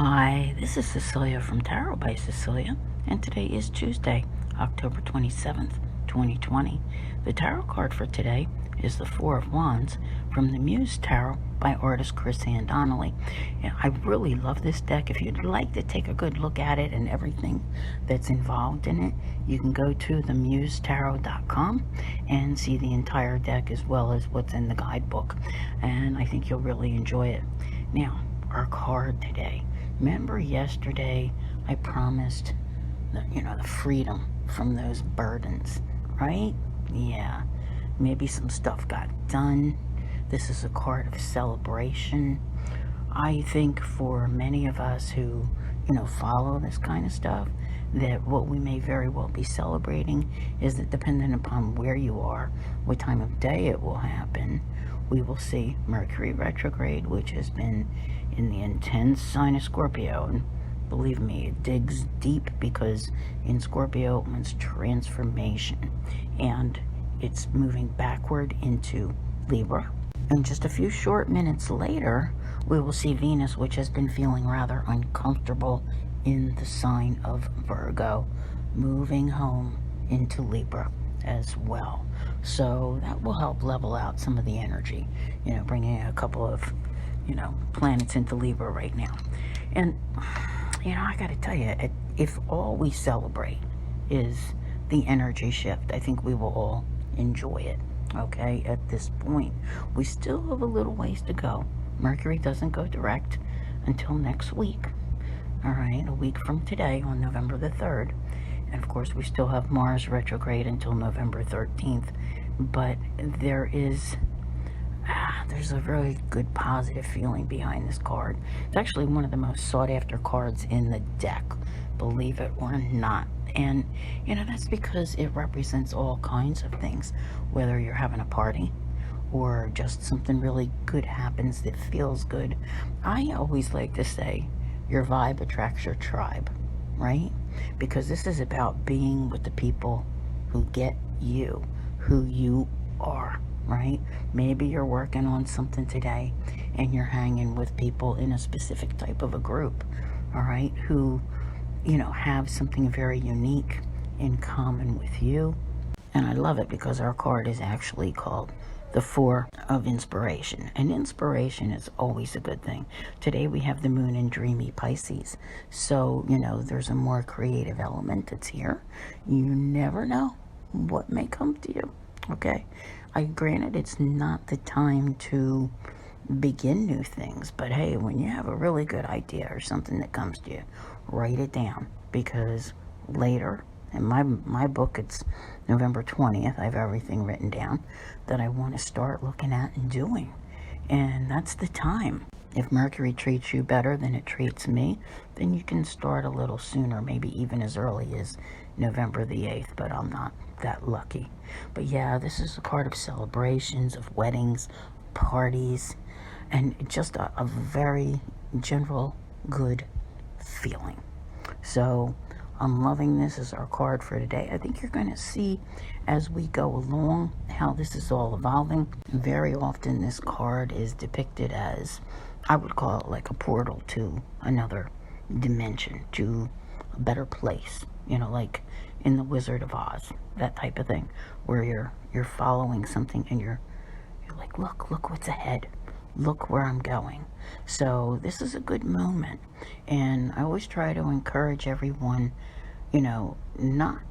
Hi, this is Cecelia from Tarot by Cecelia, and today is Tuesday, October 27th, 2020. The tarot card for today is the Four of Wands from the Muse Tarot by artist Chris Donnelly. I really love this deck. If you'd like to take a good look at it and everything that's involved in it, you can go to themusetarot.com and see the entire deck as well as what's in the guidebook, and I think you'll really enjoy it. Now, our card today. Remember yesterday I promised the freedom from those burdens, right? Yeah, maybe some stuff got done. This is a card of celebration. I think for many of us who, follow this kind of stuff, that what we may very well be celebrating is that depending upon where you are, what time of day it will happen, we will see Mercury retrograde, which has been in the intense sign of Scorpio. And believe me, it digs deep because in Scorpio it means transformation. And it's moving backward into Libra. And just a few short minutes later, we will see Venus, which has been feeling rather uncomfortable in the sign of Virgo, moving home into Libra as well. So that will help level out some of the energy, bringing a couple of, planets into Libra right now. And, I got to tell you, if all we celebrate is the energy shift, I think we will all enjoy it. Okay, at this point, we still have a little ways to go. Mercury doesn't go direct until next week. All right, a week from today on November the 3rd. And of course, we still have Mars retrograde until November 13th. But there's a very good positive feeling behind this card. It's actually one of the most sought after cards in the deck, believe it or not. And, that's because it represents all kinds of things, whether you're having a party or just something really good happens that feels good. I always like to say, your vibe attracts your tribe, right? Because this is about being with the people who get you, who you are, right? Maybe you're working on something today and you're hanging with people in a specific type of a group, all right, who, have something very unique in common with you. And I love it because our card is actually called the Four of Inspiration. And inspiration is always a good thing. Today we have the moon in dreamy Pisces. So, there's a more creative element that's here. You never know what may come to you. Okay? Granted, it's not the time to begin new things, but hey, when you have a really good idea or something that comes to you, write it down, because later in my book, it's November 20th, I have everything written down that I want to start looking at and doing, and that's the time. If Mercury treats you better than it treats me, then you can start a little sooner, maybe even as early as November the 8th, but I'm not that lucky. But yeah, this is a card of celebrations, of weddings, parties, and just a very general good feeling. So I'm loving this as our card for today. I think you're going to see as we go along how this is all evolving. Very often this card is depicted as, I would call it like a portal to another dimension, to a better place, like in the Wizard of Oz, that type of thing, where you're following something and you're like, look what's ahead. Look where I'm going. So this is a good moment. And I always try to encourage everyone, not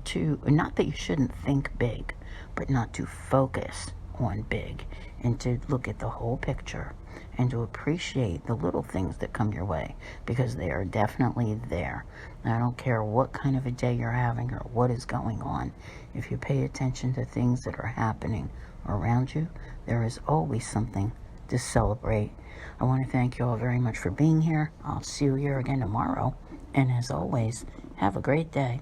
that you shouldn't think big, but not to focus on big, and to look at the whole picture and to appreciate the little things that come your way, because they are definitely there. And I don't care what kind of a day you're having or what is going on. If you pay attention to things that are happening around you, there is always something to celebrate. I want to thank you all very much for being here. I'll see you here again tomorrow. And as always, have a great day.